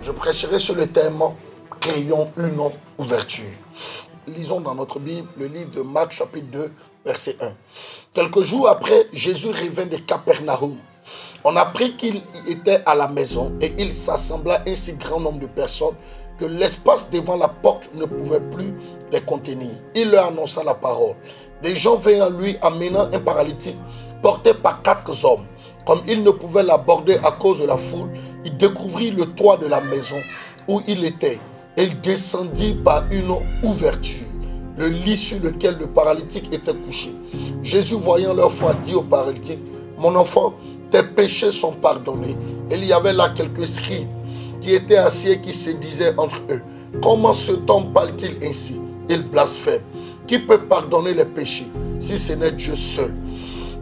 Je prêcherai sur le thème « Créons une ouverture ». Lisons dans notre Bible le livre de Marc chapitre 2, verset 1. Quelques jours après, Jésus revint de Capernaum. On apprit qu'il était à la maison et il s'assembla un si grand nombre de personnes que l'espace devant la porte ne pouvait plus les contenir. Il leur annonça la parole. Des gens vinrent à lui amenant un paralytique porté par 4 hommes. Comme il ne pouvait l'aborder à cause de la foule, il découvrit le toit de la maison où il était. Il descendit par une ouverture, le lit sur lequel le paralytique était couché. Jésus, voyant leur foi, dit au paralytique, « Mon enfant, tes péchés sont pardonnés. » Il y avait là quelques scribes qui étaient assis et qui se disaient entre eux, « Comment cet homme parle-t-il ainsi ?» Il blasphème. Qui peut pardonner les péchés si ce n'est Dieu seul?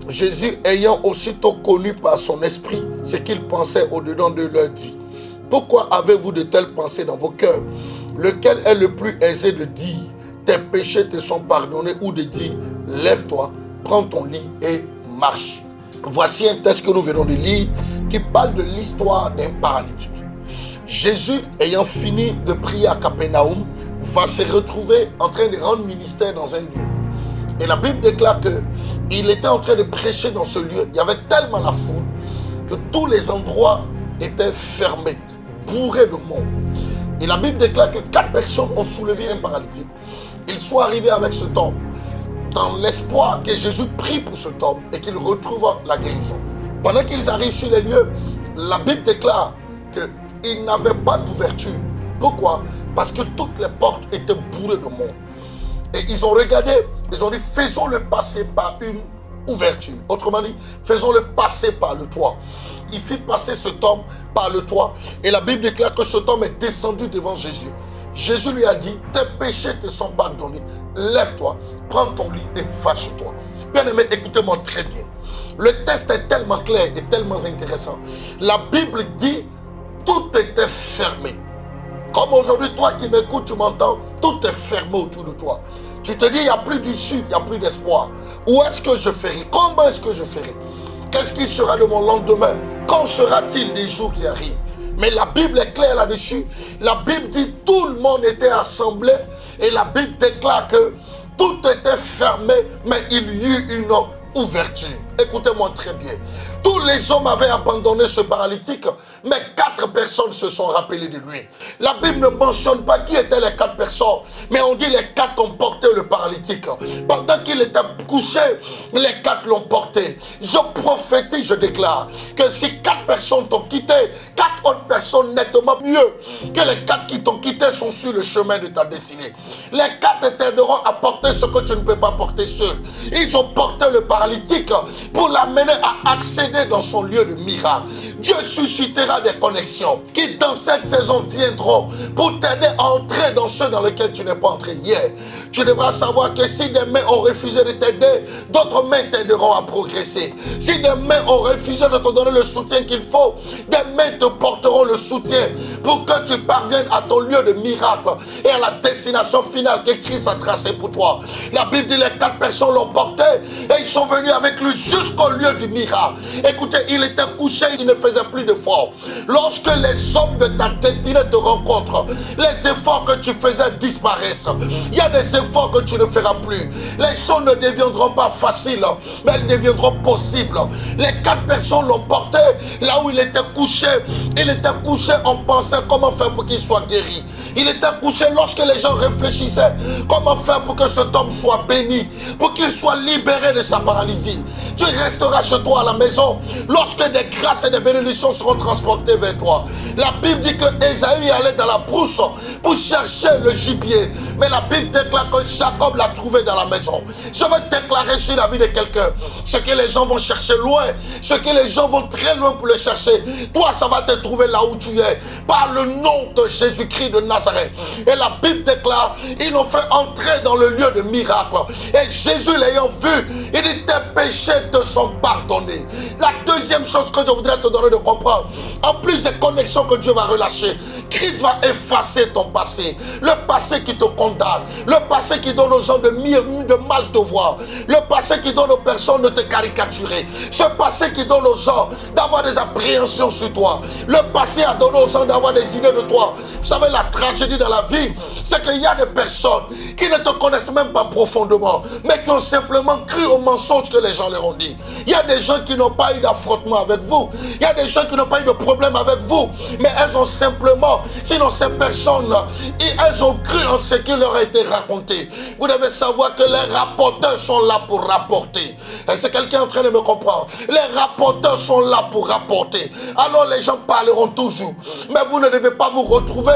Jésus, ayant aussitôt connu par son esprit ce qu'il pensait au-dedans de leur dit, « Pourquoi avez-vous de telles pensées dans vos cœurs? Lequel est le plus aisé de dire, tes péchés te sont pardonnés, ou de dire, lève-toi, prends ton lit et marche ?» Voici un texte que nous venons de lire qui parle de l'histoire d'un paralytique. Jésus, ayant fini de prier à Capernaum, va se retrouver en train de rendre ministère dans un lieu. Et la Bible déclare qu'il était en train de prêcher dans ce lieu. Il y avait tellement la foule que tous les endroits étaient fermés, bourrés de monde. Et la Bible déclare que 4 personnes ont soulevé un paralytique. Ils sont arrivés avec cet homme dans l'espoir que Jésus prie pour cet homme et qu'il retrouve la guérison. Pendant qu'ils arrivent sur les lieux, la Bible déclare qu'il n'avait pas d'ouverture. Pourquoi? Parce que toutes les portes étaient bourrées de monde. Et ils ont regardé, ils ont dit, faisons-le passer par une ouverture. Autrement dit, faisons-le passer par le toit. Il fit passer cet homme par le toit. Et la Bible déclare que cet homme est descendu devant Jésus. Jésus lui a dit, tes péchés te sont pardonnés. Lève-toi, prends ton lit et va chez toi. Bien-aimé, écoutez-moi très bien. Le texte est tellement clair et tellement intéressant. La Bible dit, tout était fermé. Comme aujourd'hui, toi qui m'écoutes, tu m'entends, tout est fermé autour de toi. Tu te dis, il n'y a plus d'issue, il n'y a plus d'espoir. Où est-ce que je ferai? Comment est-ce que je ferai? Qu'est-ce qui sera de mon lendemain? Quand sera-t-il des jours qui arrivent? Mais la Bible est claire là-dessus. La Bible dit, tout le monde était assemblé. Et la Bible déclare que tout était fermé, mais il y eut une ouverture. Écoutez-moi très bien. Tous les hommes avaient abandonné ce paralytique, mais 4 personnes se sont rappelées de lui. La Bible ne mentionne pas qui étaient les 4 personnes, mais on dit les 4 ont porté le paralytique. Pendant qu'il était couché, les 4 l'ont porté. Je prophétise, je déclare que si 4 personnes t'ont quitté, 4 autres personnes nettement mieux que les 4 qui t'ont quitté sont sur le chemin de ta destinée. Les 4 t'aideront à porter ce que tu ne peux pas porter seul. Ils ont porté le paralytique pour l'amener à accéder dans son lieu de miracle. Dieu suscitera des connexions qui dans cette saison viendront pour t'aider à entrer dans ceux dans lesquels tu n'es pas entré hier. Tu devras savoir que si des mains ont refusé de t'aider, d'autres mains t'aideront à progresser. Si des mains ont refusé de te donner le soutien qu'il faut, des mains te porteront le soutien pour que tu parviennes à ton lieu de miracle et à la destination finale que Christ a tracée pour toi. La Bible dit les 4 personnes l'ont porté et ils sont venus avec lui jusqu'au lieu du miracle. Écoutez, il était couché, il ne faisait plus d'efforts. Lorsque les hommes de ta destinée te rencontrent, les efforts que tu faisais disparaissent. Il y a des efforts que tu ne feras plus. Les choses ne deviendront pas faciles, mais elles deviendront possibles. Les 4 personnes l'ont porté là où il était couché. Il était couché, on pensait comment faire pour qu'il soit guéri. Il était couché lorsque les gens réfléchissaient comment faire pour que cet homme soit béni, pour qu'il soit libéré de sa paralysie. Tu resteras chez toi à la maison lorsque des grâces et des bénédictions seront transportées vers toi. La Bible dit que Ésaü allait dans la brousse pour chercher le gibier, mais la Bible déclare que Jacob l'a trouvé dans la maison. Je veux déclarer sur la vie de quelqu'un, ce que les gens vont chercher loin, ce que les gens vont très loin pour le chercher, toi ça va te trouver là où tu es, par le nom de Jésus-Christ de Nazareth. Nazareth. Et la Bible déclare, ils l'ont fait entrer dans le lieu de miracle. Et Jésus l'ayant vu, il dit, tes péchés te sont pardonnés. La deuxième chose que je voudrais te donner de comprendre, en plus des connexions que Dieu va relâcher, Christ va effacer ton passé. Le passé qui te condamne, le passé qui donne aux gens de mal te voir, le passé qui donne aux personnes de te caricaturer, ce passé qui donne aux gens d'avoir des appréhensions sur toi, le passé a donné aux gens d'avoir des idées de toi. Vous savez, la tragédie dans la vie, c'est qu'il y a des personnes qui ne te connaissent même pas profondément, mais qui ont simplement cru aux mensonges que les gens leur ont dit. Il y a des gens qui n'ont pas eu d'affrontement avec vous, il y a des gens qui n'ont pas eu de problème avec vous, mais elles ont simplement, sinon ces personnes-là, elles ont cru en ce qui leur a été raconté. Vous devez savoir que les rapporteurs sont là pour rapporter. Est-ce que quelqu'un est en train de me comprendre? Les rapporteurs sont là pour rapporter. Alors les gens parleront toujours, mais vous ne devez pas vous retrouver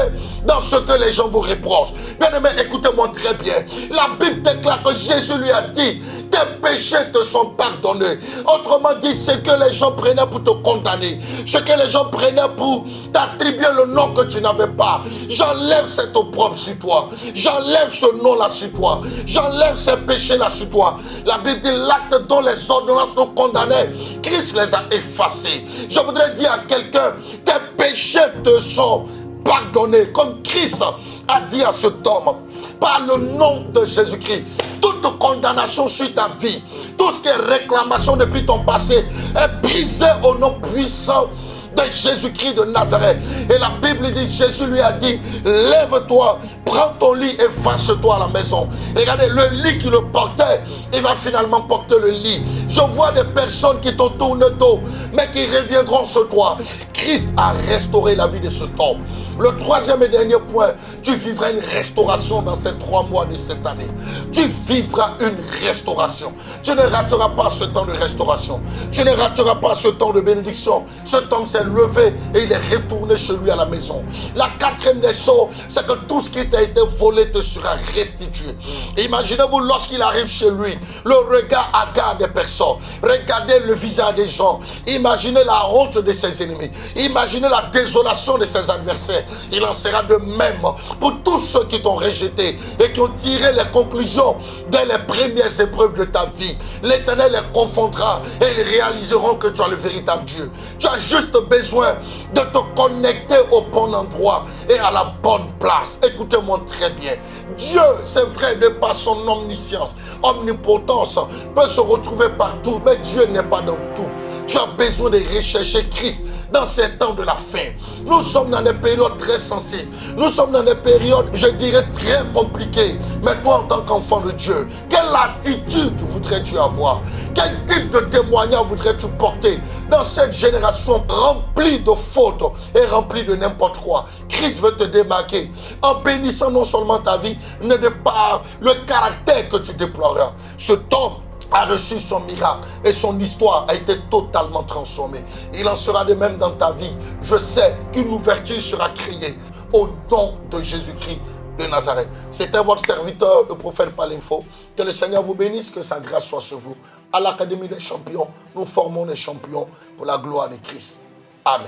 dans ce que les gens vous reprochent. Bien aimé, écoutez-moi très bien. La Bible déclare que Jésus lui a dit, tes péchés te sont pardonnés. Autrement dit, ce que les gens prenaient pour te condamner, ce que les gens prenaient pour t'attribuer le nom que tu n'avais pas, j'enlève cet opprobre sur toi, j'enlève ce nom-là sur toi, j'enlève ces péchés-là sur toi. La Bible dit, l'acte dont les ordonnances nous condamnaient, Christ les a effacés. Je voudrais dire à quelqu'un, tes péchés te sont pardonnés, comme Christ a dit à cet homme, par le nom de Jésus-Christ. Toute condamnation sur ta vie, tout ce qui est réclamation depuis ton passé est brisé au nom puissant de Jésus-Christ de Nazareth. Et la Bible dit, Jésus lui a dit, lève-toi, prends ton lit et fâche-toi à la maison. Regardez, le lit qui le portait, il va finalement porter le lit. Je vois des personnes qui t'ont tourné dos, mais qui reviendront sur toi. Christ a restauré la vie de cet homme. Le troisième et dernier point, tu vivras une restauration dans ces 3 mois de cette année. Tu vivras une restauration. Tu ne rateras pas ce temps de restauration. Tu ne rateras pas ce temps de bénédiction. Cet homme s'est levé et il est retourné chez lui à la maison. La quatrième des choses, c'est que tout ce qui t'a été volé te sera restitué. Imaginez-vous lorsqu'il arrive chez lui, le regard hagard des personnes. Regardez le visage des gens. Imaginez la honte de ses ennemis. Imaginez la désolation de ses adversaires. Il en sera de même pour tous ceux qui t'ont rejeté et qui ont tiré les conclusions dès les premières épreuves de ta vie. L'Éternel les confondra et ils réaliseront que tu as le véritable Dieu. Tu as juste besoin de te connecter au bon endroit et à la bonne place. Écoutez-moi très bien. Dieu, c'est vrai, de par son omniscience, omnipotence, peut se retrouver partout, mais Dieu n'est pas dans tout. Tu as besoin de rechercher Christ dans ces temps de la fin. Nous sommes dans des périodes très sensibles. Nous sommes dans des périodes, je dirais, très compliquées. Mais toi, en tant qu'enfant de Dieu, quelle attitude voudrais-tu avoir? Quel type de témoignage voudrais-tu porter dans cette génération remplie de fautes et remplie de n'importe quoi? Christ veut te démarquer en bénissant non seulement ta vie, mais de par le caractère que tu déploieras. Cet homme a reçu son miracle et son histoire a été totalement transformée. Il en sera de même dans ta vie. Je sais qu'une ouverture sera créée au nom de Jésus-Christ de Nazareth. C'était votre serviteur, le prophète Palinfo. Que le Seigneur vous bénisse, que sa grâce soit sur vous. À l'Académie des champions, nous formons des champions pour la gloire de Christ. Amen.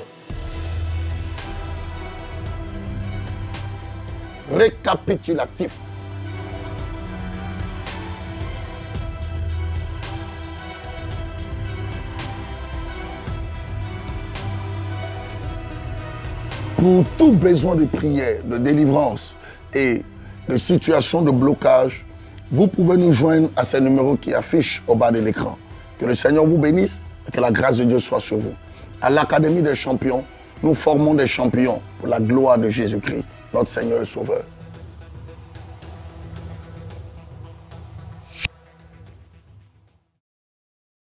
Récapitulatif. Pour tout besoin de prière, de délivrance et de situation de blocage, vous pouvez nous joindre à ces numéros qui affichent au bas de l'écran. Que le Seigneur vous bénisse et que la grâce de Dieu soit sur vous. À l'Académie des champions, nous formons des champions pour la gloire de Jésus-Christ, notre Seigneur et Sauveur.